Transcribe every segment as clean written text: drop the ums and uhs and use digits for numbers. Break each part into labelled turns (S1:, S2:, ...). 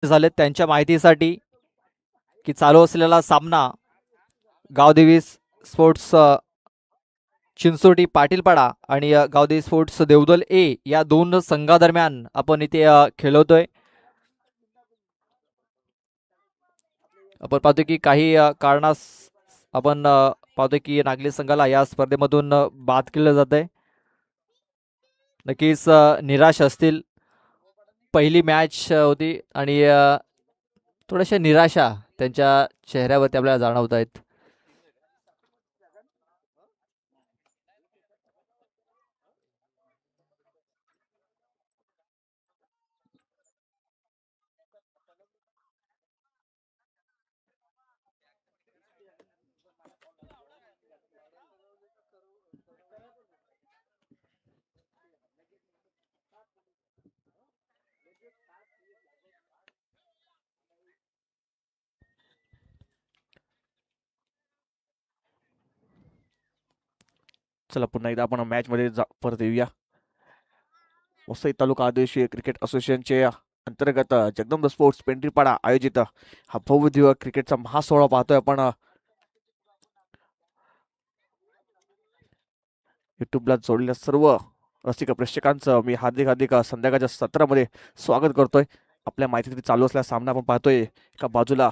S1: झाले त्यांच्या माहितीसाठी की चालू असलेला सामना गावदेवी स्पोर्ट्स चिंचोटी पाटीलपाडा आणि गावदेवी स्पोर्ट्स देवदल ए या दोन संघादरम्यान आपण इथे खेळवतोय. आपण पाहतो की काही कारणास आपण पाहतो की नागली संघाला या स्पर्धेमधून बाद केलं जात आहे. नक्कीच निराश असतील. पहिली मॅच होती आणि थोड्याशा निराशा त्यांच्या चेहऱ्यावरती आपल्याला जाणवत आहेत.
S2: चला पुन्हा एकदा आपण मॅच मध्ये परत येऊया. वसई तालुका आदिवासी क्रिकेट असोसिएशनचे अंतर्गत जगदंब स्पोर्ट्स पेंढरीपाडा आयोजित हा भव्य दिव्य क्रिकेटचा महासोहळा पाहतोय आपण. युट्यूबला जोडलेल्या सर्व रसिक प्रेक्षकांचं मी हार्दिक हार्दिक संध्याकाळच्या सत्रामध्ये स्वागत करतोय. आपल्या माहितीसाठी चालू असलेला सामना आपण पाहतोय. एका बाजूला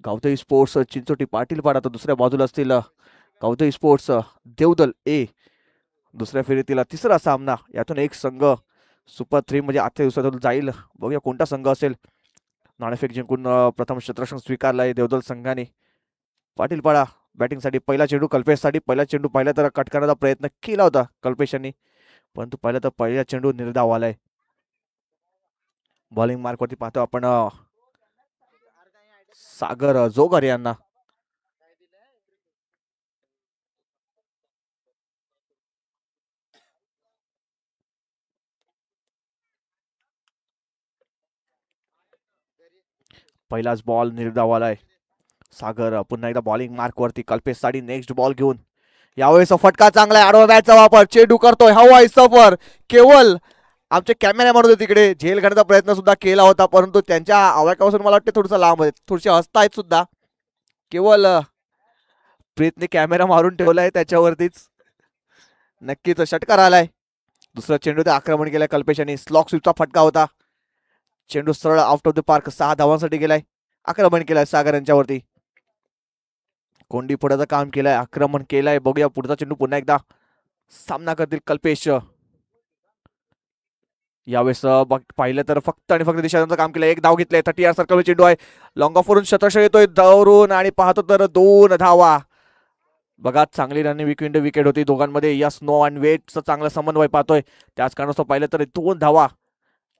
S2: गावदेवी स्पोर्ट्स चिंचोटी पाटीलपाडा तर दुसऱ्या बाजूला असतील गावदेवी स्पोर्ट्स देवदल ए. दुसऱ्या फेरीतील तिसरा सामना. यातून एक संघ सुपर 3 म्हणजे आजच्या दिवसातून जाईल. बघूया कोणता संघ असेल. नाणेफेक जिंकून प्रथम क्षेत्ररक्षण स्वीकारलाय देवदल संघाने. पाटीलपाडा बॅटिंगसाठी पहिला चेंडू कल्पेशसाठी. पहिला चेंडू पाहिला तर कट करण्याचा प्रयत्न केला होता कल्पेश यांनी, परंतु पाहिलं तर पहिला चेंडू निर्धाव आलाय. बॉलिंग मार्कवरती पाहतो आपण सागर जोगर यांना. पहिलाच बॉल निर्धाव आलाय. सागर पुन्हा एकदा बॉलिंग मार्कवरती कल्पेशसाठी. नेक्स्ट बॉल घेऊन यावेळेस फटका चांगला आहे. आडवा बॅटचा वापर. चेंडू करतोय हवाई सफर. केवळ आमचे कॅमेरामॅन होते तिकडे झेल घालण्याचा प्रयत्न सुद्धा केला होता, परंतु त्यांच्या आवाकापासून मला वाटते थोडंसं लांब आहे. थोडीशी हसतायत सुद्धा. केवळ प्रीतने कॅमेरा मारून ठेवलाय त्याच्यावरतीच. नक्कीच षटकार आलाय. दुसरा चेंडू ते आक्रमण केलाय कल्पेश यांनी. स्लॉक स्वीपचा फटका होता. चेंडू सरळ आउट ऑफ द पार्क. 6 धावांसाठी गेलाय. आक्रमण केलाय सागर यांच्यावरती. कोंडी पुढाचं काम केलंय. आक्रमण केलंय. बघूया पुढचा चेंडू पुन्हा एकदा सामना करतील कल्पेश. यावेळेस पाहिलं तर फक्त आणि फक्त दिशाचं काम केलं. एक धाव घेतलंय. 30 सर्कल चेंडू आहे. लॉंग ऑफ वरून शतक येतोय धावरून आणि पाहतो तर 2 धावा. बघा चांगली रनिंग विकेट होती दोघांमध्ये. या स्नो अँड वेटचा चांगला समन्वय पाहतोय. त्याच कारणास्तव पाहिलं तर 2 धावा.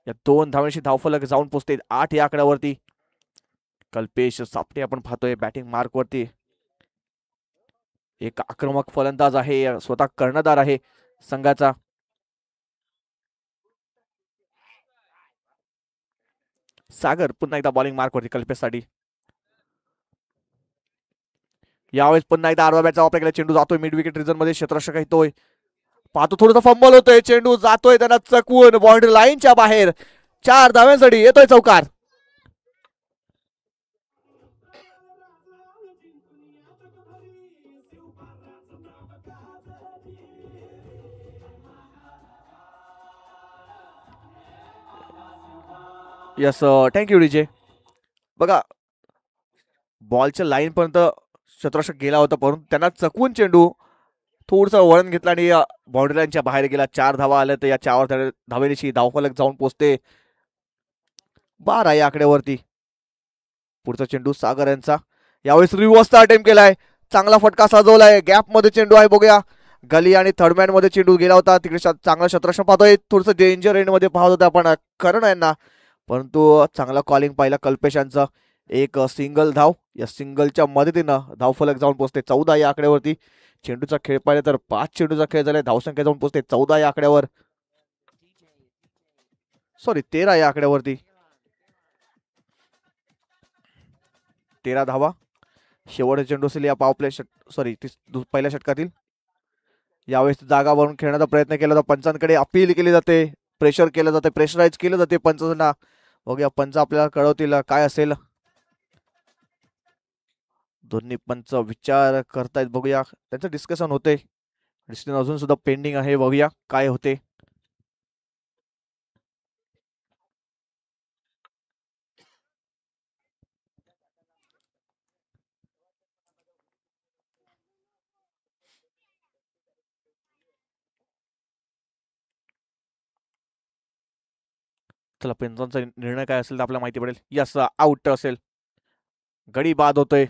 S2: या 2 धावांशी धावफलक जाऊन पोहोचते 8 या आकड्यावरती. कल्पेश सापटे आपण पाहतोय बॅटिंग मार्क वरती. एक आक्रमक फलंदाज आहे. स्वतः कर्णधार आहे संघाचा. सागर पुन्हा एकदा बॉलिंग मार्क वरती कल्पेशसाठी. यावेळेस पुन्हा एकदा आडवा बॅटचा वापर केला. चेंडू जातोय मिड विकेट रिजन मध्ये. क्षेत्ररक्षक येतोय. पाहतो थोडासा फंबल होतोय. चेंडू जातोय त्यांना चकवून बाउंड्री लाईनच्या बाहेर. 4 धाव्यांसाठी येतोय चौकार. Yes thank you DJ. बघा बॉलच्या लाईन पर्यंत क्षेत्ररक्षक गेला होता, परंतु त्यांना चकवून चेंडू थोडंसं वळण घेतला आणि बाउंड्री लाईनच्या बाहेर गेला. 4 धावा आल्या तर या 4 धावेनिशी धावफलक जाऊन पोहोचते 12 या आकड्यावरती. पुढचा चेंडू सागर यांचा. यावेळेस रिव्हर्सचा अटेम्प्ट केलाय. चांगला फटका सजवलाय. गॅप मध्ये चेंडू आहे. बघूया गली आणि थर्डमॅन मध्ये चेंडू गेला होता. तिकडे चांगला क्षेत्ररक्षण पाहतोय. थोडंसं डेंजर एंड मध्ये पाहत होता आपण करण यांना, परंतु चांगला कॉलिंग पाहिला कल्पेश यांचा. एक सिंगल धाव. या सिंगलच्या मदतीनं धावफलक जाऊन पोहोचते 14 या आकड्यावरती. चेंडूचा खेळ पाहिला तर 5 चेंडूचा खेळ झालाय. धावसंख्या जाऊन पोहोचते 14 या आकड्यावर. सॉरी 13 या आकड्यावरती. 13 धावा. शेवटचा चेंडू असेल या पावप्ले पहिल्या षटकातील. यावेळेस जागा वरून खेळण्याचा प्रयत्न केला तर पंचांकडे अपील केली जाते. प्रेशर केलं जाते, प्रेशराईज केलं जाते पंचांना. बघूया पंच आपल्याला कळवतील काय असेल. दोन्ही पंच विचार करतायत, बघूया त्यांचं डिस्कशन होते. डिस्कशन अजून सुद्धा पेंडिंग आहे, बघूया काय होते. चला पंचांचा निर्णय काय असेल तर आपल्याला माहिती पडेल. यस, आउट असेल. गडी बाद होतोय.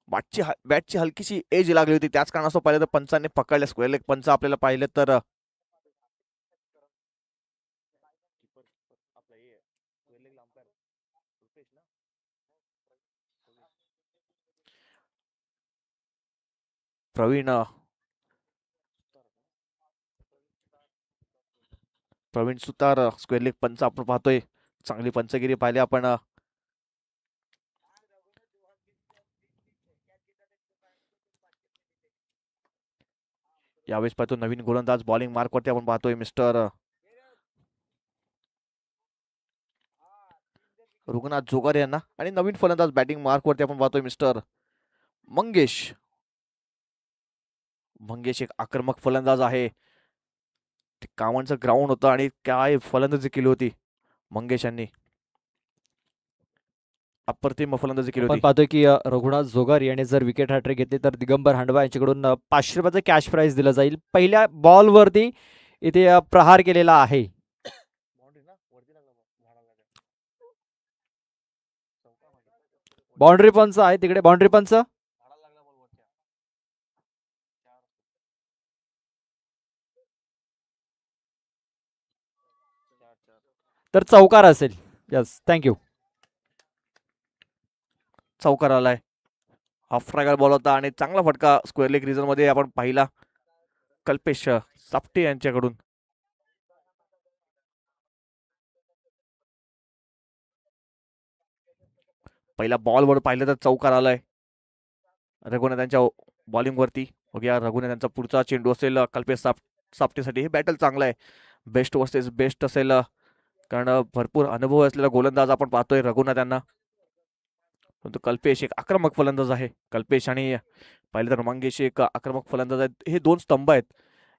S2: बॅटची हलकीशी एज लागली होती, त्याच कारणास्तव पाहिलं तर पंचांनी पकडले. स्क्वेअर लेग पंच आपल्याला पाहिलं तर प्रवीण सुतार स्क्वेअर लेग पंच आपण पाहतोय. चांगली पंचगिरी पाहिली आपण. यावेळेस पाहतो नवीन गोलंदाज बॉलिंग मार्कवरती आपण पाहतोय मिस्टर रघुनाथ जोगार यांना, आणि नवीन फलंदाज बॅटिंग मार्कवरती आपण पाहतोय मिस्टर मंगेश. मंगेश एक आक्रमक फलंदाज आहे. कामांचं ग्राउंड होतं आणि काय फलंदाजी केली होती मंगेश यांनी. अप्रतिम फलंदाजी केली
S1: आपण
S2: होती.
S1: पाहतोय की रघुनाथ जोगार याने जर विकेट हॅट्रिक घेतली तर दिगंबर हांडवा यांच्याकडून 500 रुपयाचं कॅश प्राइज दिलं जाईल. पहिल्या बॉलवरती इथे प्रहार केलेला आहे. बाउंड्री पंच आहे तिकडे, बाउंड्री पंच. तर चौकार असेल. Yes, thank you.
S2: चौकार आलाय. हाफ ट्रॅगर बॉल होता आणि चांगला फटका स्क्वेअर लेग रिझन मध्ये आपण पाहिला कल्पेश सापटे यांच्याकडून. पहिल्या बॉलवर पाहिलं तर चौकार आलाय रघुनाथांच्या बॉलिंग वरती. बघूया रघुनाथांचा पुढचा चेंडू असेल कल्पेश सापटेसाठी. हे बॅटल चांगलं आहे, बेस्ट वर्सेस बेस्ट असेल, कारण भरपूर अनुभव असलेला गोलंदाज आपण पाहतोय रघुनाथांना. परंतु कल्पेश एक आक्रमक फलंदाज आहे. कल्पेश आणि पाहिलं तर मंगेश एक आक्रमक फलंदाज आहेत. हे दोन स्तंभ आहेत.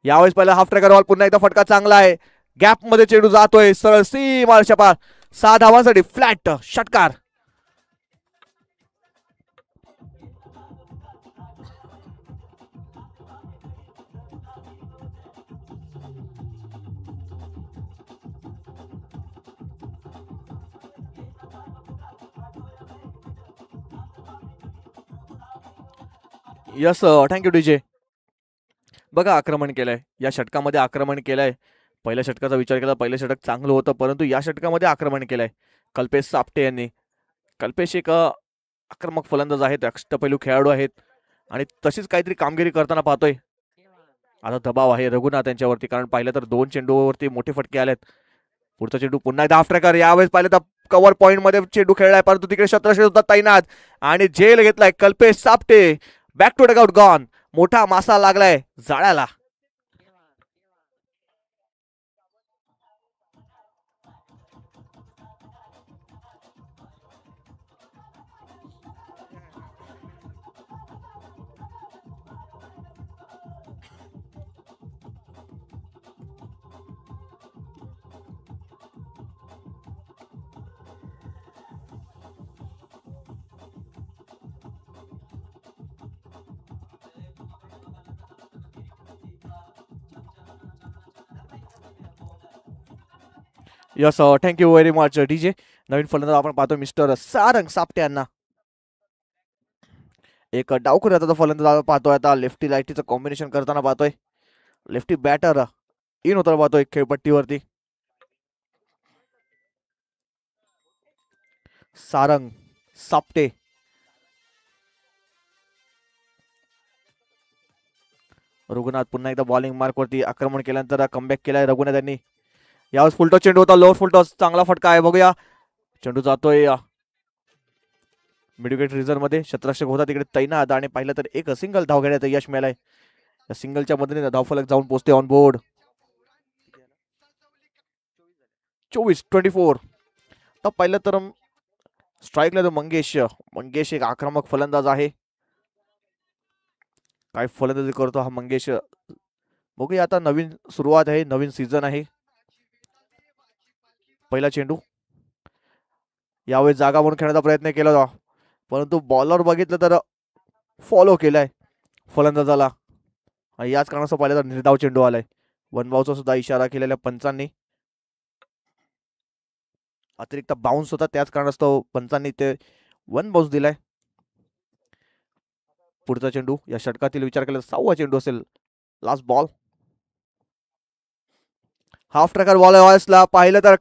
S2: यावेळेस पहिला हाफ ट्रॅकर बॉल, पुन्हा एकदा फटका चांगला आहे. गॅप मध्ये चेंडू जातोय सरळ सीमारेषा पार. 6 धावांसाठी फ्लॅट षटकार. Yes, thank you DJ. बघा आक्रमण केलंय या षटकामध्ये, आक्रमण केलंय. पहिल्या षटकाचा विचार केला, पहिलं षटक चांगलं होतं, परंतु या षटकामध्ये आक्रमण केलंय कल्पेश सापटे यांनी. कल्पेश एक आक्रमक फलंदाज आहेत, अष्टपैलू खेळाडू आहेत आणि तशीच काहीतरी कामगिरी करताना पाहतोय. आता दबाव आहे रघुनाथ यांच्यावरती, कारण पाहिलं तर 2 चेंडूवरती मोठे फटके आलेत. पुढचा चेंडू पुन्हा एकदा हाफ ट्रॅकर. यावेळेस पाहिलं तर कव्हर पॉइंट मध्ये चेंडू खेळलाय, परंतु तिकडे शतरक्षक सुद्धा तैनात आणि झेल घेतलाय Kalpesh Sapte. Back to dugout gone. मोठा मासा लागलाय जाळ्याला. Yes, thank you very much DJ. नवीन फलंदाज आपण पाहतो मिस्टर सारंग सापटे यांना. एक डावखुरी हाताचा फलंदाज पाहतोय आता. लेफ्टी रायटीचं कॉम्बिनेशन करताना पाहतोय. लेफ्टी बॅटर इन होताना पाहतोय खेळपट्टीवरती. सारंग सापटे. रघुनाथ पुन्हा एकदा बॉलिंग मार्कवरती. आक्रमण केल्यानंतर कमबॅक केलाय रघुनाथ यांनी. यावेळेस फुलटॉस चेंडू होता, लोअर फुलटॉस. चांगला फटका आहे, बघूया. चेंडू जातोय मिडविकेट रिझन मध्ये. शतरक्षक होता तिकडे तैनात आणि पाहिलं तर एक सिंगल धाव घेण्यात यश मिळालंय. या सिंगलच्या मदतीने धावफलक जाऊन पोहोचते ऑन बोर्ड. 24. तर पहिलं तर स्ट्राईकला मंगेश मंगेश एक आक्रमक फलंदाज आहे. काय फलंदाजी करतो हा मंगेश, बघूया आता. नवीन सुरुवात आहे, नवीन सीझन आहे. पहिला चेंडू यावेळी जागा म्हणून खेळण्याचा प्रयत्न केला होता, परंतु बॉलर बघितलं तर फॉलो केलाय फलंदाजाला. आणि याच कारणास्तव पाहिलं तर निर्धाव चेंडू आलाय. वनबाऊचा सुद्धा इशारा केलेल्या पंचांनी. अतिरिक्त बाउन्स होता, त्याच कारणास्तव पंचांनी ते वन बाउन्स दिलाय. पुढचा चेंडू या षटकातील विचार केला 6वा चेंडू असेल. Last ball, half tracker ball व्हायसला पाहिलं तर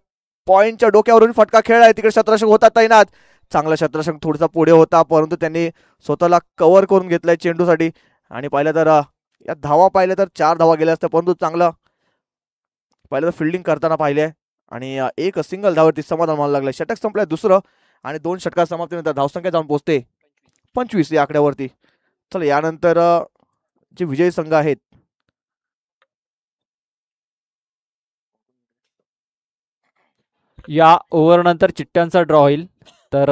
S2: पॉइंटच्या डोक्यावरून फटका खेळलाय. तिकडे शतरक्षक होता तैनात. चांगला शतरक्षक थोडासा पुढे होता, परंतु त्यांनी स्वतःला कव्हर करून घेतलाय चेंडूसाठी. आणि पाहिलं तर या धावा पाहिल्या तर 4 धावा गेल्या असत्या, परंतु चांगलं पाहिलं तर फिल्डिंग करताना पाहिले. आणि एक सिंगल धावावरती समाधान मानायला लागलं. षटक संपलंय दुसरं, आणि 2 षटका समाप्तीनंतर धावसंख्या जाऊन पोहोचते 25 या आकड्यावरती. चला यानंतर जे विजयी संघ आहेत,
S1: या ओव्हरनंतर चिठ्ठ्यांचा ड्रॉ होईल. तर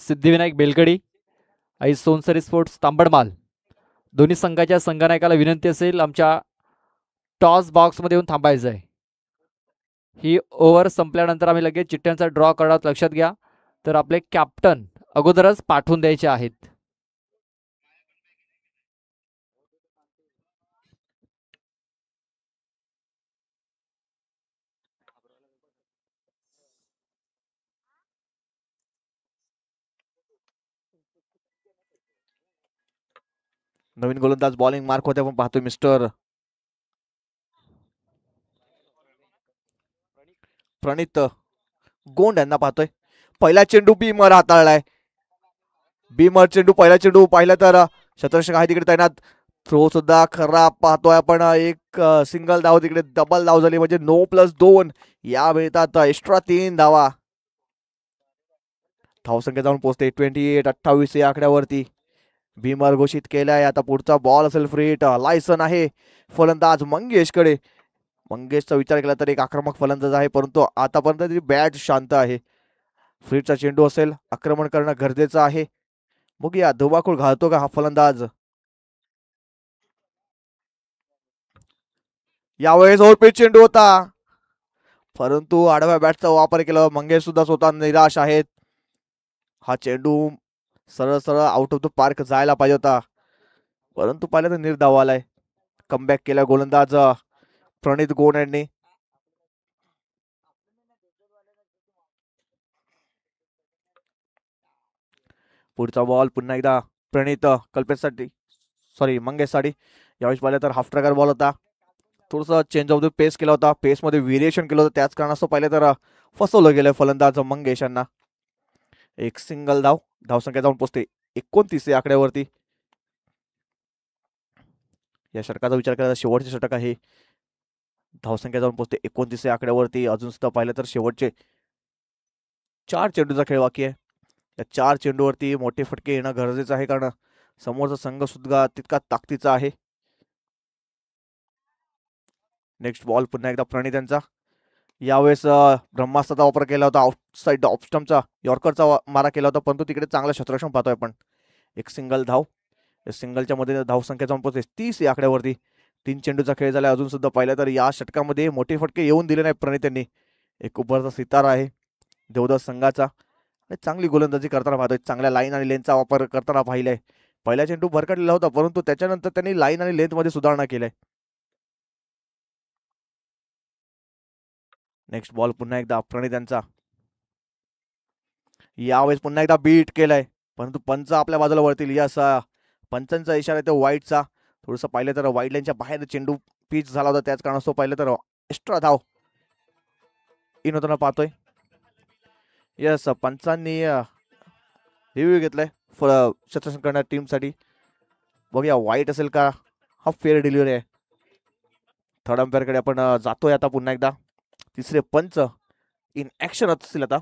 S1: सिद्धिविनायक बेलगडी आई सोनसरी स्पोर्ट्स तांबडमाल दोन्ही संघाच्या संघनायकाला विनंती असेल आमच्या टॉस बॉक्समध्ये येऊन थांबायचं आहे. ही ओव्हर संपल्यानंतर आम्ही लगेच चिठ्ठ्यांचा ड्रॉ करणार, लक्षात घ्या. तर आपले कॅप्टन अगोदरच पाठवून द्यायचे आहेत.
S2: नवीन गोलंदाज बॉलिंग मार्क होते आपण पाहतोय मिस्टर प्रणित गोंड यांना पाहतोय. पहिला चेंडू बीमर हाताळलाय. बीमर चेंडू, पहिला चेंडू पाहिला तर शतरक्षक आहे तिकडे तैनात. थ्रो सुद्धा खराब पाहतोय आपण. एक सिंगल धाव, तिकडे डबल धाव झाली, म्हणजे 9+2 या मिळतात एक्स्ट्रा 3 धावा. धावसंख्या जाऊन पोहोचते 28 या आकड्यावरती. भीमर घोषित केलाय. आता पुढचा बॉल असेल फ्रीट. लायसन आहे फलंदाज मंगेशकडे. मंगेशचा विचार केला तर एक आक्रमक फलंदाज आहे, परंतु आतापर्यंत तरी बॅट शांत आहे. फ्रीटचा चेंडू असेल, आक्रमण करणं गरजेचं आहे. बघूया धुमाकूळ घालतो का हा फलंदाज. यावेळेस ओव्हरपिच चेंडू होता, परंतु आडव्या बॅटचा वापर केला. मंगेश सुद्धा स्वतः निराश आहेत. हा चेंडू सरळ सरळ आउट ऑफ द पार्क जायला पाहिजे होता, परंतु पाहिलं तर निर्धाव आलाय. कमबॅक केला गोलंदाज प्रणित गोंड यांनी. पुढचा बॉल पुन्हा एकदा प्रणित कल्पेशसाठी, सॉरी मंगेशसाठी. यावेळेस पाहिलं तर हाफ ट्रॅकर बॉल होता. थोडंसं चेंज ऑफ द पेस केला होता, पेसमध्ये व्हेरिएशन केलं होतं, त्याच कारणास्तव पाहिलं तर फसवलं गेलं फलंदाज मंगेश यांना. एक सिंगल धाव, धावसंख्या जाऊन पोहोचते 29 या आकड्यावरती. या षटकाचा विचार केला तर शेवटचे षटक आहे. धावसंख्या जाऊन पोहोचते 29 या आकड्यावरती. अजून सुद्धा पाहिलं तर शेवटचे 4 चेंडूचा खेळ बाकी आहे. या 4 चेंडूवरती मोठे फटके येणं गरजेचं आहे, कारण समोरचा संघ सुद्धा तितका ताकदीचा आहे. नेक्स्ट बॉल पुन्हा एकदा प्रणित यांचा. यावेळेस ब्रह्मास्त्राचा वापर केला होता. आउटसाइड ऑफस्टमचा यॉर्करचा मारा केला होता, परंतु तिकडे चांगला शतरक्षण पाहतोय आपण. एक सिंगल धाव. सिंगलच्या मध्ये धावसंख्या जाऊन पोहोचते 30 या आकड्यावरती. 3 चेंडूचा खेळ झाला. अजून सुद्धा पाहिलं तर या षटकामध्ये मोठे फटके येऊन दिले नाही प्रणित यांनी. एक उभरचा सितारा आहे देवदास संघाचा. चांगली गोलंदाजी करताना पाहतोय. चांगल्या लाईन आणि लेनचा वापर करताना पाहिलाय. पहिला चेंडू भरकटलेला होता, परंतु त्याच्यानंतर त्यांनी लाईन आणि लेंथ मध्ये सुधारणा केल्या. नेक्स्ट बॉल पुन्हा एकदा प्रणित यांचा. यावेळेस पुन्हा एकदा बीट केलाय, परंतु पंच आपल्या बाजूला वळतील. या पंचांचा इशारा आहे तो वाईटचा. थोडंसं पाहिलं तर वाईट लाईनच्या बाहेर चेंडू पिच झाला होता, त्याच कारणास्तव पाहिलं तर एक्स्ट्रा धाव इन होताना पाहतोय. यस, पंचांनी रिव्ह्यू घेतलाय शतरक्षण करणाऱ्या टीमसाठी. बघूया वाईट असेल का. हा फेअर डिलिव्हरी आहे. थर्ड अंपायरकडे आपण जातोय आता पुन्हा एकदा. तिसरे पंच इन ऍक्शन असतील आता.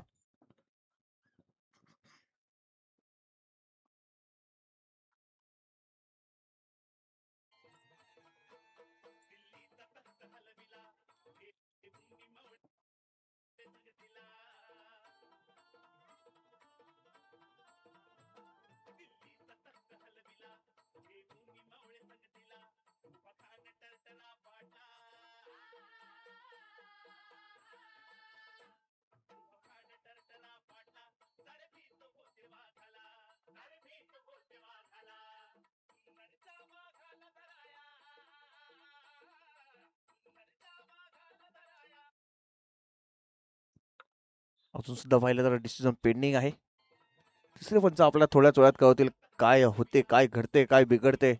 S2: अजून सुद्धा पाहिलं तर डिसिजन पेंडिंग आहे. तिसरे पंच आपल्याला थोड्याच वेळात कळवतील काय होते, काय घडते, काय बिघडते.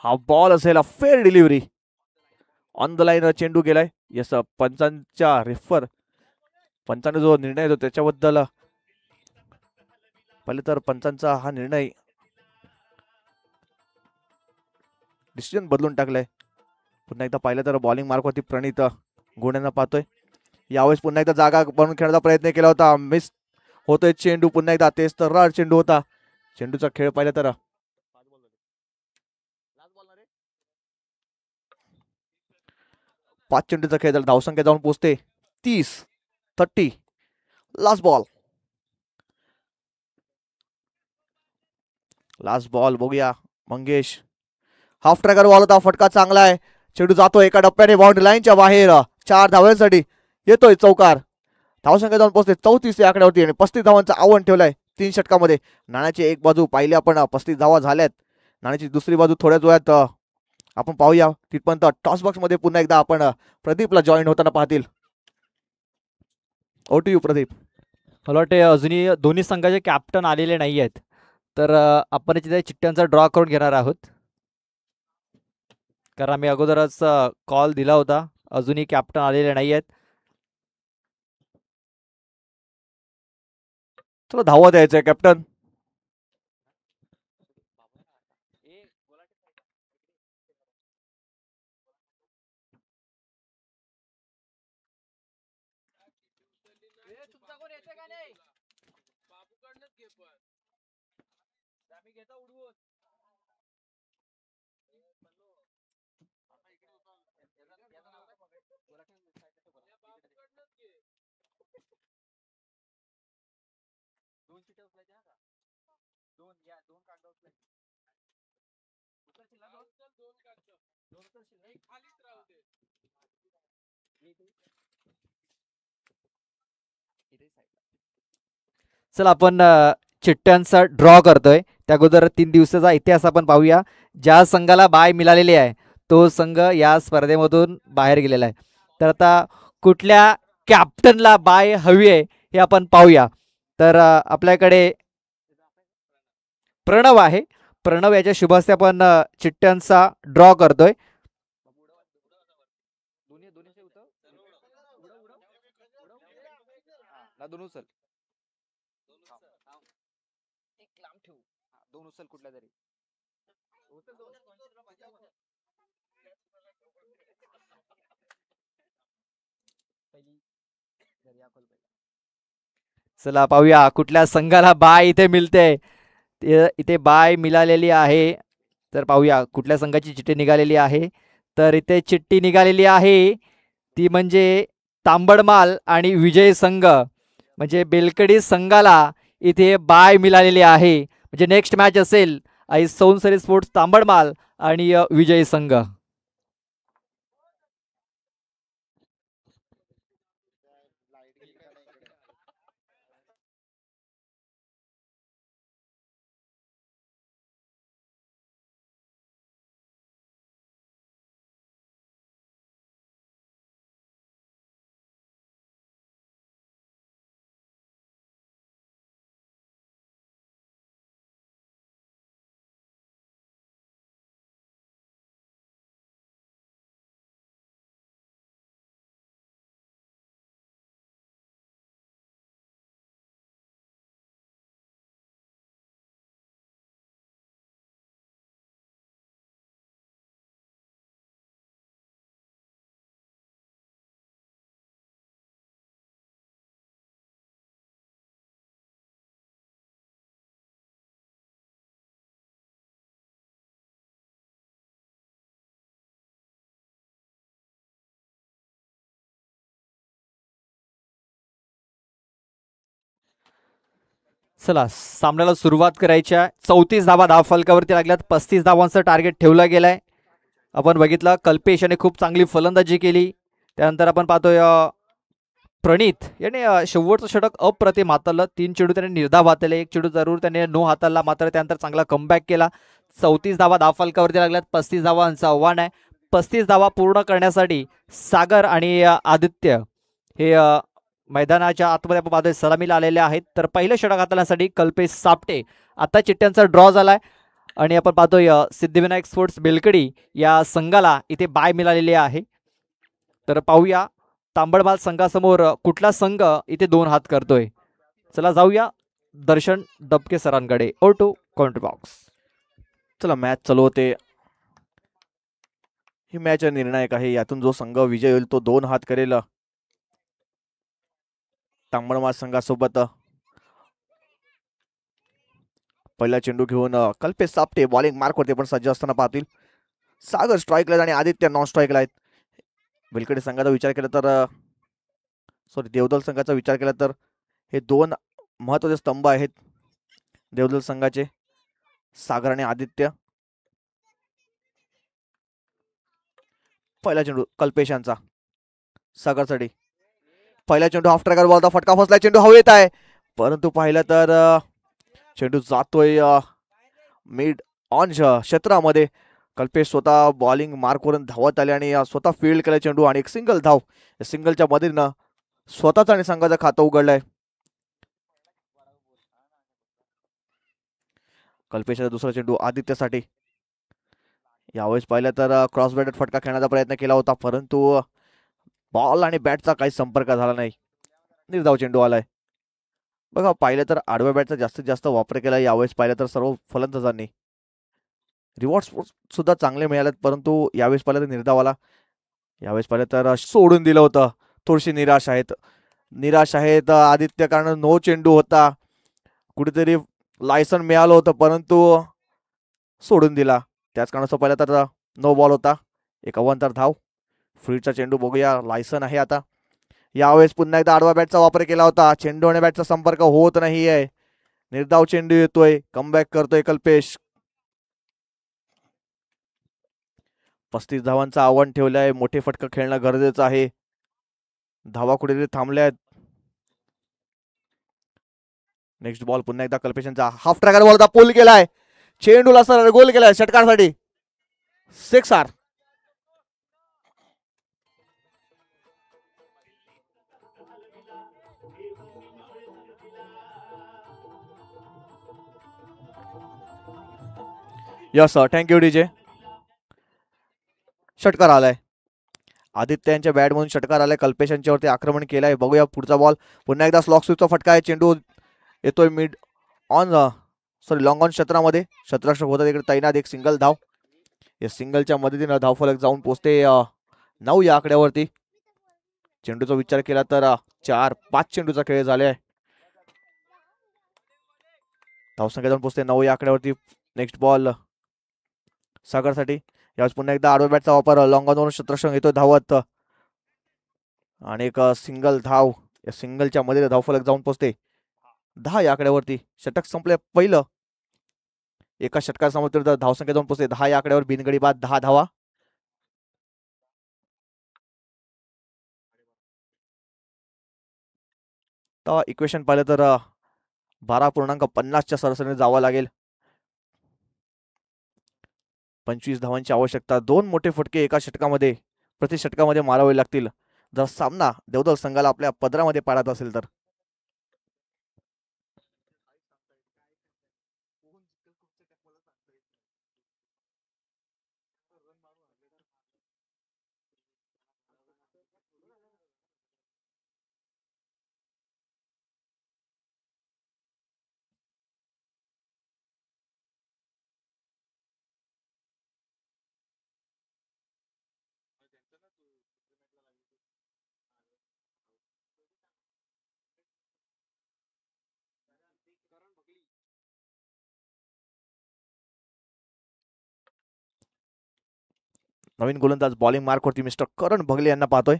S2: हा बॉल असेल fair delivery. On the line चेंडू गेलाय. यस, पंचाने जो निर्णय येतो त्याच्याबद्दल पहिले तर पंचांचा हा निर्णय डिसिजन बदलून टाकलाय. पुन्हा एकदा पाहिलं तर बॉलिंग मार्कवरती प्रणित गुणांना पाहतोय. यावेळेस पुन्हा एकदा जागा बनवून खेळण्याचा प्रयत्न केला होता, मिस होतोय चेंडू. पुन्हा एकदा तेच तर राड चेंडू होता. चेंडूचा खेळ पाहिला तर 5 चेंडूचा खेळ झाला. धावसंख्या जाऊन पोहोचते 30. लास्ट बॉल बघूया. मंगेश हाफ ट्रॅकर बॉल होता, फटका चांगला आहे. चेंडू जातो एका टप्प्याने बाउंड्री लाईनच्या बाहेर. 4 धावांसाठी येतोय चौकार. धावसंख्या जाऊन पोहोचते 34 या आकड्यावरती आणि 35 धावांचं आव्हान ठेवलंय 3 षटकामध्ये. नाण्याची एक बाजू पाहिली आपण, 35 धावा झाल्यात. नाण्याची दुसरी बाजू थोड्याच वेळात आपण पाहूया. तिथपर्यंत टॉस बॉक्स मध्ये पुन्हा एकदा आपण प्रदीपला जॉईन होताना पाहतील. Over to you Pradeep.
S1: मला वाटते अजूनही दोन्ही संघाचे कॅप्टन आलेले नाही आहेत, तर आपण तिथे चिठ्ठ्यांचा ड्रॉ करून घेणार आहोत, कारण आम्ही अगोदरच कॉल दिला होता. अजूनही कॅप्टन आलेले नाही आहेत.
S2: चला धावा द्यायचंय कॅप्टन.
S1: चला आपण चिठ्ठ्यांचा ड्रॉ करतोय. त्या अगोदर 3 दिवसाचा इतिहास आपण पाहूया. ज्या संघाला बाय मिळालेली आहे तो संघ या स्पर्धेमधून बाहेर गेलेला आहे. तर आता कुठल्या कॅप्टनला बाय हवी आहे हे आपण पाहूया. तर आपल्याकडे प्रणव आहे. प्रणव याच्या शुभ हस्ते आपण चिठ्ठ्यांचा ड्रॉ करतोय. कुठल्या तरी चला पाहूया कुठल्या संघाला बाय इथे मिळते. इथे बाय मिळालेली आहे. तर पाहूया कुठल्या संघाची चिठ्ठी निघालेली आहे. तर इथे चिठ्ठी निघालेली आहे ती म्हणजे तांबडमाल आणि विजय संघ, म्हणजे बेलकडी संघाला इथे बाय मिळालेली आहे. म्हणजे नेक्स्ट मॅच असेल आई सौंदसरी स्पोर्ट्स तांबडमाल आणि विजय संघ. चला सामन्याला सुरुवात करायची आहे. 34 धावा धाव फलकावरती लागल्यात. 35 धावांचं टार्गेट ठेवलं गेलंय. आपण बघितलं कल्पेश याने खूप चांगली फलंदाजी केली. त्यानंतर आपण पाहतोय प्रणित याने शेवटचं षटक अप्रतिम हाताळलं. 3 चेंडू त्याने निर्धाव हाताळले, 1 चेंडू जरूर त्याने नो हाताळला, मात्र त्यानंतर चांगला कमबॅक केला. 34 धावा धाव फलकावरती लागल्यात. 35 धावांचं आव्हान आहे. 35 धावा पूर्ण करण्यासाठी सागर आणि आदित्य हे मैदानाच्या आतमध्ये आपण पाहतोय सलामीला आलेले आहेत. तर पहिलं षटक हाताळण्यासाठी कल्पेश सापटे. आता चिठ्ठ्यांचा ड्रॉ झालाय आणि आपण पाहतोय सिद्धिविनायक स्पोर्ट्स बेलकडी या संघाला इथे बाय मिळालेली आहे. तर पाहूया तांबडमाल संघासमोर कुठला संघ इथे 2 हात करतोय. चला जाऊया दर्शन दबके सरांकडे. Oh to counter box.
S2: चला मॅच चालू होते. ही मॅच निर्णायक आहे. यातून जो संघ विजय होईल तो 2 हात करेल तांबडमाल संघासोबत. पहिला चेंडू घेऊन कल्पेश सापटे बॉलिंग मार्क वरती पण सज्ज असताना पाहतील. सागर स्ट्राईकला आणि आदित्य नॉन स्ट्राईकला आहेत. बेलकडे संघाचा विचार केला तर देवदल संघाचा विचार केला तर हे 2 महत्वाचे स्तंभ आहेत देवदल संघाचे, सागर आणि आदित्य. पहिला चेंडू कल्पेशांचा सागरसाठी. पहिला चेंडू हाफ ट्रॅकर बॉलचा फटका फसला. चेंडू हवेत आहे परंतु पाहिलं तर चेंडू जातोय मिड ऑन क्षेत्रामध्ये. कल्पेश स्वतः बॉलिंग मार्क वरून धावत आले आणि स्वतः फील्ड केला चेंडू आणि एक सिंगल धाव. सिंगलच्या मदतीनं स्वतःच आणि संघाचं खातं उघडलंय. कल्पेशचा दुसरा चेंडू आदित्यसाठी. यावेळेस पाहिलं तर क्रॉस बॅटेड फटका खेळण्याचा प्रयत्न केला होता परंतु बॉल आणि बॅटचा काही संपर्क झाला नाही. निर्धाव चेंडू आलाय. बघा पाहिलं तर आडव्या बॅटचा जास्तीत जास्त वापर केला यावेळेस पाहिलं तर सर्व फलंदाजांनी. रिवॉर्ड सुद्धा चांगले मिळालेत परंतु यावेळेस पाहिलं तर निर्धावाला यावेळेस पाहिलं तर सोडून दिलं होतं. थोडीशी निराश आहेत आदित्य कारण 9 चेंडू होता. कुठेतरी लायसन मिळालं होतं परंतु सोडून दिला. त्याच कारणाचं पाहिलं तर 9 बॉल होता. एक अवांतर धाव. फ्रीडचा चेंडू बघूया. लायसन आहे आता. यावेळेस पुन्हा एकदा आडवा बॅटचा वापर केला होता. चेंडू आणि बॅटचा संपर्क होत नाहीये. निर्धाव चेंडू येतोय. कमबॅक करतोय कल्पेश. 35 धावांचं आव्हान ठेवलंय. मोठे फटका खेळणं गरजेचं आहे. धावा कुठेतरी थांबल्यात. नेक्स्ट बॉल पुन्हा एकदा कल्पेशांचा हाफ ट्रॅकर बॉलचा पुल केलाय. चेंडूला सर गोल केलाय षटकारासाठी. 6 आर. Yes thank you DJ. षटकार आलाय. आदित्य यांच्या बॅट मधून षटकार आलाय. कल्पेश यांच्यावरती आक्रमण केलंय. बघूया पुढचा बॉल. पुन्हा एकदा स्लॉक स्वीपचा फटका आहे. चेंडू येतोय मिड ऑन लॉंग ऑन क्षेत्रामध्ये. क्षेत्ररक्षक होता तिकडे तैनात. एक सिंगल धाव. या सिंगलच्या मदतीनं धावफलक जाऊन पोहोचते 9 या आकड्यावरती. चेंडूचा विचार केला तर 4-5 चेंडूचा खेळ झालाय. धावसंख्या जाऊन पोहोचते 9 या आकड्यावरती. Next ball सागरसाठी. यावेळेस पुन्हा एकदा आडव्या बॅटचा वापर. लॉंग ऑन क्षेत्ररक्षक येतो धावत आणि एक सिंगल धाव. या सिंगलच्या मध्ये धावफलक जाऊन पोहोचते 10 या आकड्यावरती. षटक संपले पहिलं. एका षटकासमोर धावसंख्या जाऊन पोहोचते 10 या आकड्यावर. बिनगडी बाद 10 धावा. तर इक्वेशन पाहिलं तर 12.50च्या सरासरीने जावं लागेल. 25 धावांची आवश्यकता. 2 मोठे फटके एका षटकामध्ये प्रति षटकामध्ये मारावे लागतील जर सामना देवदल संघाला आपल्या पदरामध्ये पाडत असेल तर. नवीन गोलंदाज बॉलिंग मार्क वरती मिस्टर करण भगले यांना पाहतोय.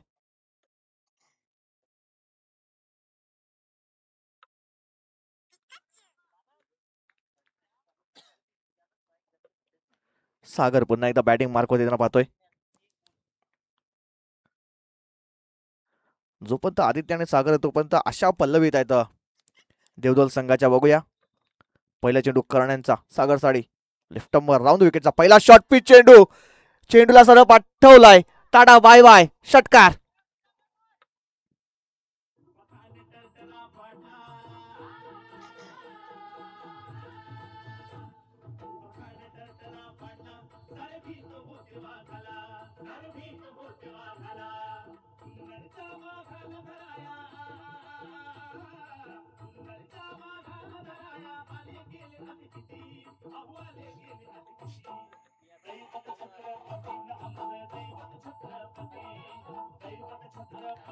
S2: सागर पुन्हा एकदा बॅटिंग मार्क वरती पाहतोय. जोपर्यंत आदित्य आणि सागर तोपर्यंत अशा पल्लवीत आहेत देवदल संघाच्या. बघूया पहिला चेंडू करण यांचा. सागर साडी लेफ्ट राऊंड विकेटचा पहिला शॉट पिच चेंडू. चेंडूला सरळ पाठवलाय. टाटा बाय बाय, षटकार.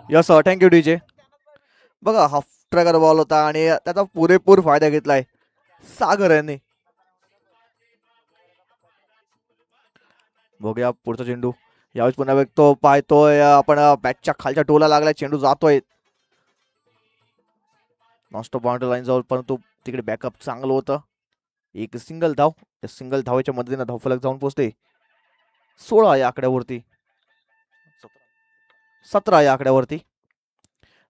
S2: Yes thank you DJ. बघा हाफ ट्रॅकर बॉल होता आणि त्याचा पुरेपूर फायदा घेतलाय सागर यांनी. बघूया पुढचा चेंडू. यावेळेस पुन्हा तो पाहतोय आपण बॅटच्या खालच्या टोला लागलाय. चेंडू जातोय नॉनस्टॉप बाउंड्री लाईन जवळ, परंतु तिकडे बॅकअप चांगलं होतं. एक सिंगल धाव. त्या सिंगल धावेच्या मदतीने धावफलक जाऊन पोहोचते 16 या आकड्यावरती, 17 या आकड्यावरती.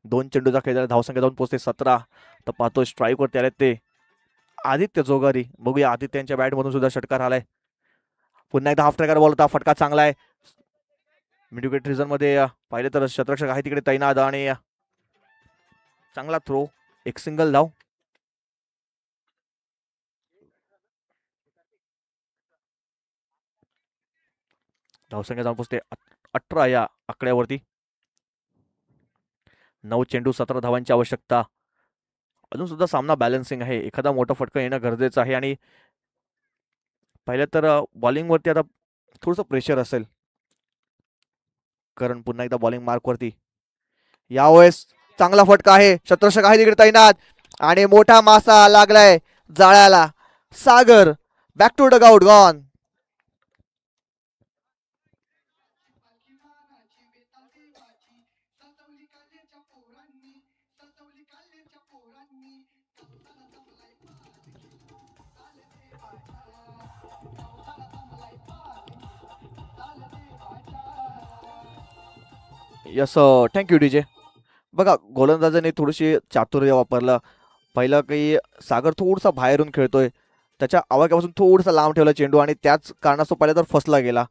S2: 2 चेंडूचा खेळ धावसंख्या जाऊन पोहोचते 17. तर पाहतोय स्ट्राईक वरती आले ते आदित्य जोगारी. बघूया आदित्यांच्या बॅट मधून सुद्धा षटकार आलाय. पुन्हा एकदा हाफ ट्रॅकर बॉल होता. फटका चांगला आहे. मिड विकेट रिझन मध्ये पाहिले तर शतरक्षक आहे तिकडे तैनात आणि चांगला थ्रो. एक सिंगल धाव. धावसंख्या जाऊन पोहोचते 18 या आकड्यावरती. 9 चेंडू 17 धावांची आवश्यकता. अजून सुद्धा सामना बॅलन्सिंग आहे. एखादा मोठा फटका येणं गरजेचं आहे आणि पहिलं तर बॉलिंग वरती आता थोडंसं प्रेशर असेल, कारण पुन्हा एकदा बॉलिंग मार्क वरती. यावेळेस चांगला फटका आहे. शतरक्षक आहे तिकडे तैनात आणि मोठा मासा लागलाय जाळ्याला. Sagar back to dugout gone. Yes thank you DJ. बघा गोलंदाजाने थोडीशी चातुर्य वापरलं. पहिलं काही सागर थोडासा बाहेरून खेळतोय, त्याच्या आवाक्यापासून थोडासा लांब ठेवला चेंडू आणि त्याच कारणास्तव पहिला तर फसला गेला.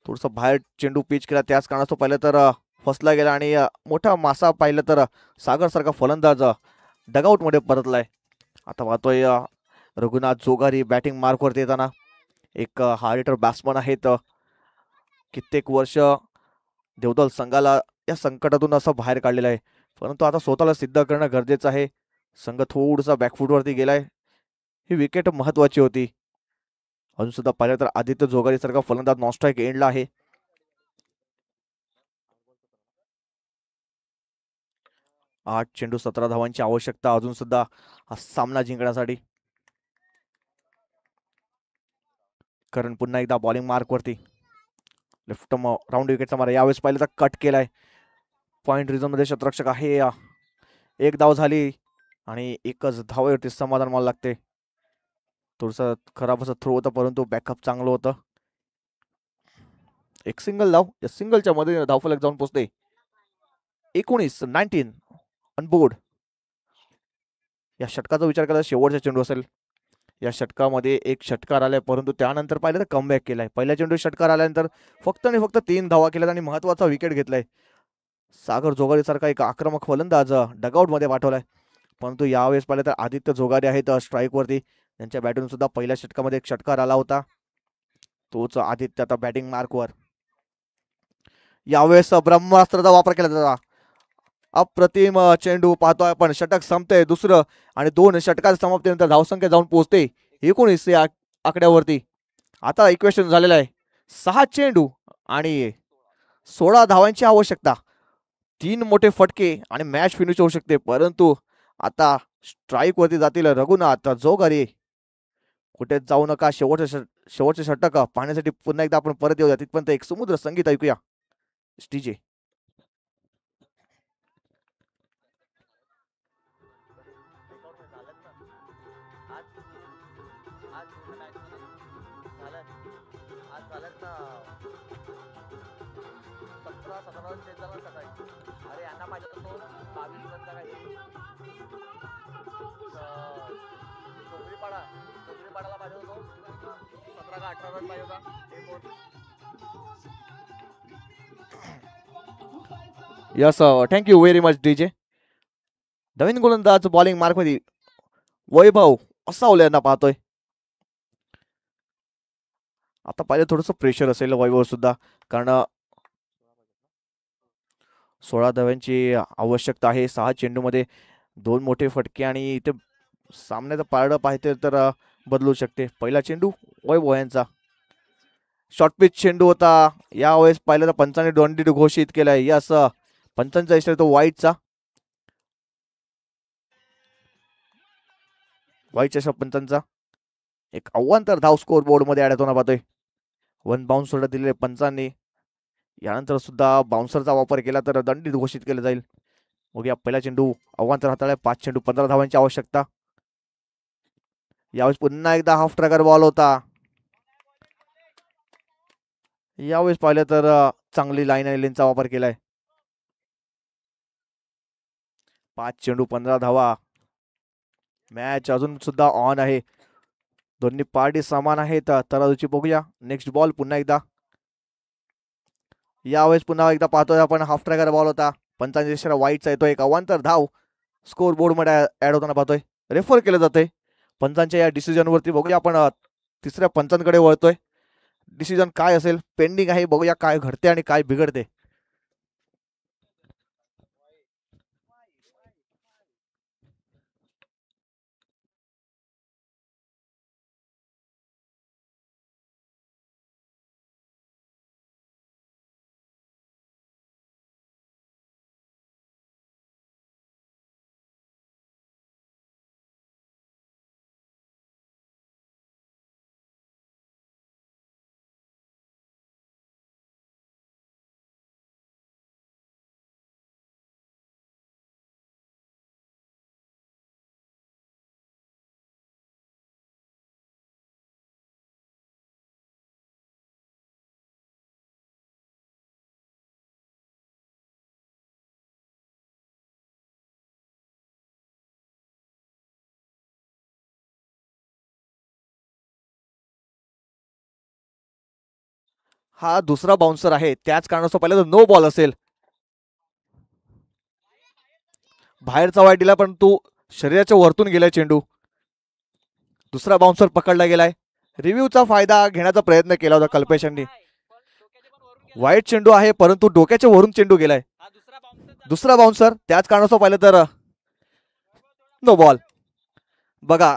S2: थोडासा बाहेर चेंडू पिच केला, त्याच कारणास्तव पहिलं तर फसला गेला आणि मोठा मासा पाहिलं तर सागर सारखा फलंदाज डगआउट मध्ये परतलाय. आता पाहतोय रघुनाथ जोगारी बॅटिंग मार्क वरती येताना. एक हार्ड हिटर बॅट्समन आहेत. कित्येक वर्ष देवदल संघाला या संकटातून असं बाहेर काढलेलं आहे, परंतु आता स्वतःला सिद्ध करणं गरजेचं आहे. संघ थोडासा बॅकफुटवरती गेलाय. ही विकेट महत्वाची होती. अजून सुद्धा पाहिलं तर आदित्य जोगारी सारखा फलंदाज नॉनस्ट्राईक एंडला आहे. 8 चेंडू 17 धावांची आवश्यकता अजून सुद्धा हा सामना जिंकण्यासाठी. कारण पुन्हा एकदा बॉलिंग मार्क वरती. लेफ्ट राऊंड विकेटचा मारा. यावेळेस पाहिलं तर कट केलाय. पॉइंट रिझन मध्ये शतरक्षक आहे. एक धाव झाली आणि एकच धावेवरती समाधान मला लागते. थोडंसं खराब असं थ्रो होतं, परंतु बॅकअप चांगलं होतं. एक सिंगल धाव. या सिंगलच्या मध्ये धावफलक जाऊन पोहोचते 19 अनबोर्ड. या षटकाचा विचार केला शेवटचा चेंडू असेल. या षटकामध्ये एक षटकार आलाय, परंतु त्यानंतर पाहिलं तर कमबॅक केलाय. पहिल्या चेंडू षटकार आल्यानंतर फक्त आणि फक्त 3 धावा केल्यात आणि महत्वाचा विकेट घेतलाय. सागर जोगारी सारखा एक आक्रमक फलंदाज डगआउट मध्ये पाठवलाय, परंतु यावेळेस पाहिलं तर आदित्य जोगारी आहेत स्ट्राईक वरती. त्यांच्या बॅटून सुद्धा पहिल्या षटकामध्ये एक षटकार आला होता. तोच आदित्य आता बॅटिंग मार्कवर. यावेळेस ब्रह्मास्त्राचा वापर केला जाता. अप्रतिम चेंडू पाहतोय आपण. षटक संपतंय दुसरं आणि 2 षटकाच्या समाप्तीनंतर धावसंख्या जाऊन पोहोचते 19 या आकड्यावरती. आता इक्वेशन झालेलं आहे 6 चेंडू आणि 16 धावांची आवश्यकता. 3 मोठे फटके आणि मॅच फिनिश होऊ शकते, परंतु आता स्ट्राईक वरती जातील रघुनाथ जोगारी. कुठेच जाऊ नका. शेवटचे षटक पाहण्यासाठी पुन्हा एकदा आपण परत येऊया. तिथपर्यंत एक समुद्र संगीत ऐकूया. DJ yes thank you very much DJ. नवीन गोलंदाज बॉलिंग मार्क मध्ये वैभव असा ओल्यांना पाहतोय. आता पाहिजे थोडंसं प्रेशर असेल वैभव सुद्धा, कारण 16 धाव्यांची आवश्यकता आहे 6 चेंडूमध्ये. 2 मोठे फटके आणि इथे सामन्याचं पारडं पाहिजे तर बदलू शकते. पहिला चेंडू वैभव यांचा शॉर्ट पिच चेंडू होता. यावेळेस पाहिलं तर पंचांनी दंडी घोषित केलाय. यस पंचांचा इशारा तो वाईटचा पंचांचा एक अव्वांतर धाव स्कोर बोर्ड मध्ये ऍड होताना पाहतोय. 1 बाउन्स सोडत दिलेले पंचांनी. यानंतर सुद्धा बाउन्सरचा वापर केला तर दंडित घोषित केलं जाईल. बघूया पहिला चेंडू अव्वांतर हाताळला. 5 चेंडू 15 धावांची आवश्यकता. यावेळेस पुन्हा एकदा हाफ ट्रॅकर बॉल होता. यावेळेस पाहिलं तर चांगली लाईन आणि लेनचा वापर केलाय. 5 चेंडू 15 धावा. मॅच अजून सुद्धा ऑन आहे. दोन्ही पार्टी समान आहेत तराजूची. बघूया नेक्स्ट बॉल पुन्हा एकदा. यावेळेस पुन्हा एकदा पाहतोय आपण हाफ ट्रॅकर बॉल होता. पंचांचा इशारा वाईटचा येतोय. एक अवांतर धाव स्कोर बोर्ड मध्ये ऍड होताना पाहतोय. रेफर केलं जातंय पंचांच्या या डिसिजन वरती. बघूया आपण तिसऱ्या पंचांकडे वळतोय. डिसिजन काय असेल पेंडिंग आहे. बघूया काय घडते आणि काय बिघडते. हा दुसरा बाउन्सर आहे. त्याच कारणास्तव पहिला नो बॉल असेल. बाहेरचा वाईट दिला पण तो शरीराच्या वरतून गेलाय चेंडू. दुसरा बाउन्सर पकडला गेलाय. रिव्ह्यूचा फायदा घेण्याचा प्रयत्न केला होता कल्पेशांनी. वाईट चेंडू आहे परंतु डोक्याच्या वरून चेंडू गेलाय. दुसरा बाउन्सर त्याच कारणास्तव पाहिलं तर नो बॉल. बघा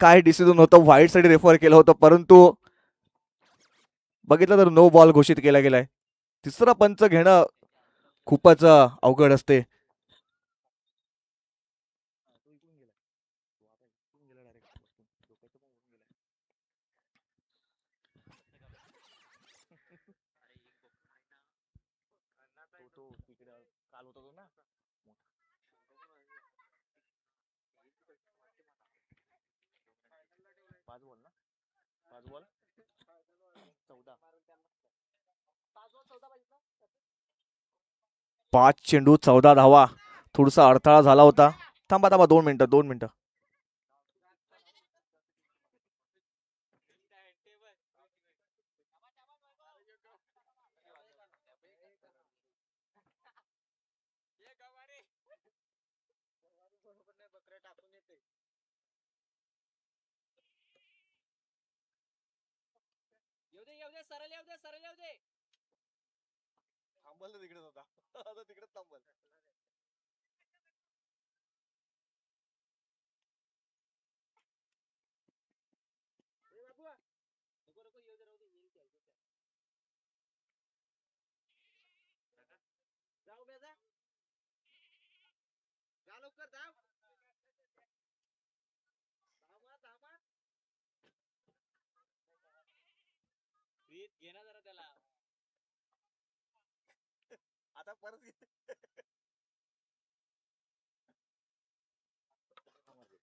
S2: काय डिसिजन होतं. व्हाईट साठी रेफर केलं होतं परंतु बघितलं तर नो बॉल घोषित केला गेलाय. तिसरा पंच घेणं खूपच अवघड असते. पाच चेंडू 14 धावा. थोडासा अडथळा झाला होता. थांबा 2 मिनिटं.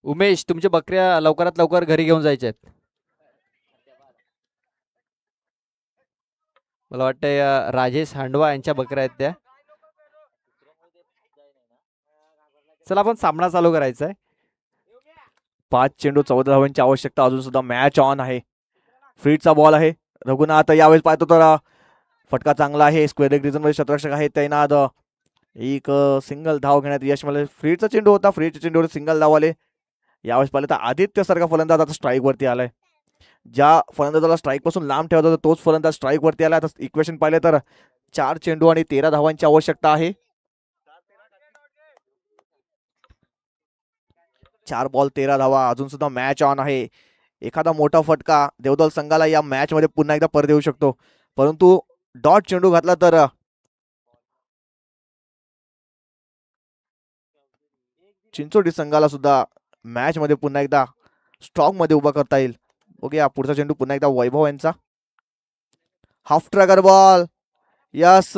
S1: उमेश तुमच्या बकऱ्या लवकरात लवकर घरी घेऊन जायच्या आहेत. मला वाटतंय राजेश हांडवा यांच्या बकऱ्या आहेत त्या. चला आपण सामना चालू करायचा आहे.
S2: 5 चेंडू 14 धावांची आवश्यकता. अजून सुद्धा मॅच ऑन आहे. फ्रीडचा बॉल आहे. रघुनाथ यावेळेस पाहतो तर फटका चांगला आहे. स्क्वेअर लेग रिजन मध्ये शतरक्षक आहे तैनात. एक सिंगल धाव घेण्यात यश मिळाले. फ्रीडचा चेंडू होता. फ्रीडच्या चेंडूवर सिंगल धाव आले. यावेळेस पाहिलं तर आदित्य सारखा फलंदाज आता स्ट्राईक वरती आलाय. ज्या फलंदाजाला स्ट्राईक पासून लांब ठेवत होता तोच फलंदाज स्ट्राईक वरती आला. आता इक्वेशन पाहिले तर 4 चेंडू आणि 13 धावांची आवश्यकता आहे. 4 बॉल 13 धावा. अजून सुद्धा मॅच ऑन आहे. एखादा मोठा फटका देवदल संघाला या मॅच मध्ये पुन्हा एकदा परत येऊ शकतो. परंतु डॉट चेंडू घातला तर चिंचोडी संघाला सुद्धा मॅच मध्ये पुन्हा एकदा स्ट्रॉंग मध्ये उभा करता येईल. बघूया पुढचा चेंडू पुन्हा एकदा वैभव यांचा. Half Trager ball. यस,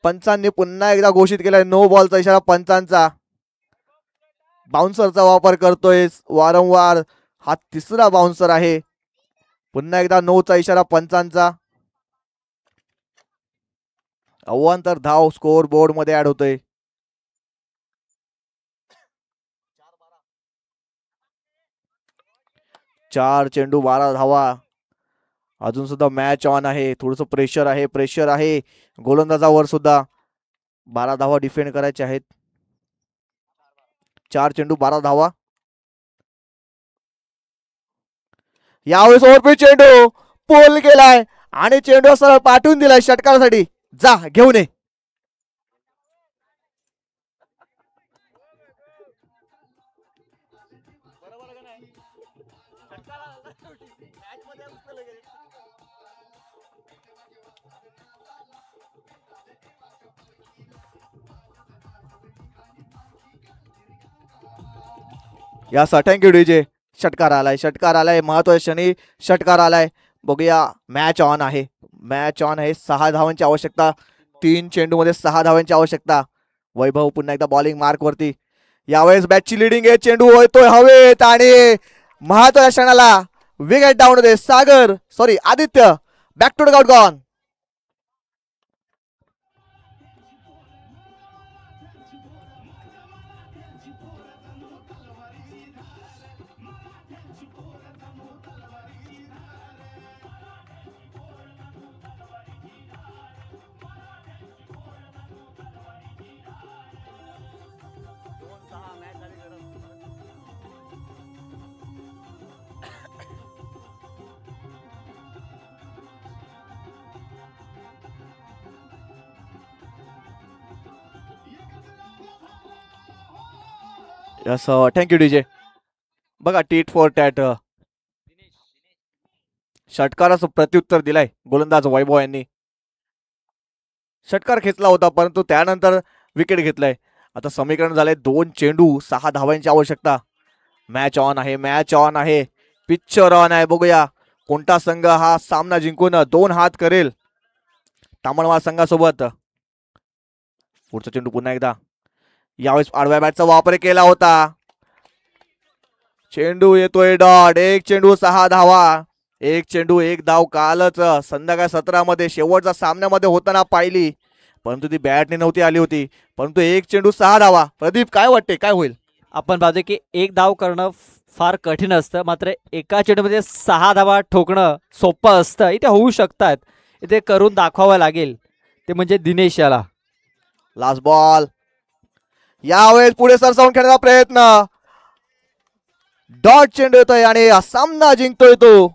S2: पंचांनी पुन्हा एकदा घोषित केलाय नो बॉलचा इशारा पंचांचा. बाउन्सरचा वापर करतोय वारंवार. हा तिसरा बाउन्सर आहे. पुन्हा एकदा नोचा इशारा पंचांचा. अवांतर धाव स्कोर बोर्ड मध्ये ऍड होतोय. 4 चेंडू 12 धावा. अजून सुद्धा मॅच ऑन आहे. थोडस प्रेशर आहे गोलंदाजावर सुद्धा. 12 धावा डिफेंड करायचे आहेत. 4 चेंडू 12 धावा. यावेळेस ओव्हरपिच चेंडू पोल केलाय आणि चेंडू सरळ पाठवून दिलाय षटकारासाठी. जा घेऊन ये. यास थँक्यू डीजे. षटकार आलाय महत्वाच्या क्षणी षटकार आलाय. बघूया मॅच ऑन आहे. 6 धावांची आवश्यकता. 3 चेंडू मध्ये 6 धावांची आवश्यकता. वैभव पुन्हा एकदा बॉलिंग मार्क वरती. यावेळेस बॅटची लिडिंग आहे. चेंडू होतोय हवेत आणि महत्वाच्या क्षणाला विकेट डाऊन होते. Aditya back to the out gone. Yes thank you DJ. बघा टीट फॉर टॅट षटकाराचं प्रत्युत्तर दिलाय गोलंदाज वैभव यांनी. षटकार खेचला होता परंतु त्यानंतर विकेट घेतलाय. आता समीकरण झालंय 2 चेंडू 6 धावांची आवश्यकता. मॅच ऑन आहे. पिक्चर ऑन आहे. बघूया कोणता संघ हा सामना जिंकून 2 हात करेल तामणवाड संघासोबत. पुढचा चेंडू पुन्हा एकदा. यावेळेस आडव्या बॅटचा वापर केला होता. चेंडू येतोय डॉट. 1 चेंडू 6 धावा. 1 चेंडू 1 धाव कालच संध्याकाळ 17 मध्ये शेवटच्या सामन्यामध्ये होताना पाहिली, परंतु ती बॅटने नव्हती आली होती. परंतु 1 चेंडू 6 धावा. प्रदीप काय वाटते काय होईल?
S1: आपण पाहतो की 1 धाव करणं फार कठीण असतं, मात्र एका चेंडूमध्ये 6 धावा ठोकणं सोपं असतं. इथे होऊ शकतात. इथे करून दाखवावं लागेल ते म्हणजे दिनेश याला.
S2: Last ball. यावेळेस पुढे सरसावून खेळण्याचा प्रयत्न. डॉट चेंडू येतोय आणि सामना जिंकतोय तो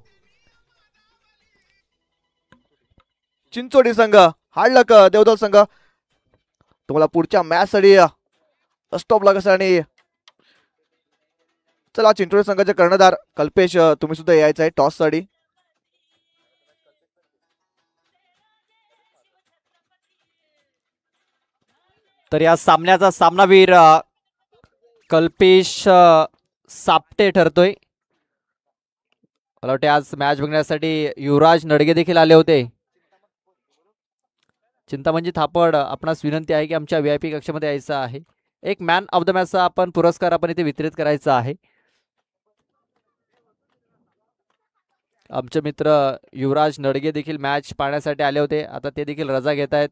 S2: चिंचोडी संघ. हार्ड लक देवदल संघ. तुम्हाला पुढच्या मॅच साठी स्टॉप लागण्यासाठी चला चिंचोडी संघाचे कर्णधार कल्पेश तुम्ही सुद्धा यायचं आहे टॉस साठी.
S1: तर या सामन्याचा सामनावीर कल्पेश सापटे ठरतोय. मला वाटते आज मॅच बघण्यासाठी युवराज नडगे देखील आले होते. चिंतामणजी थापड आपणास विनंती आहे की आमच्या VIP कक्षामध्ये यायचं आहे. एक मॅन ऑफ द मॅचचा आपण पुरस्कार आपण इथे वितरित करायचा आहे. आमचे मित्र युवराज नडगे देखील मॅच पाहण्यासाठी आले होते. आता ते देखील रजा घेत आहेत.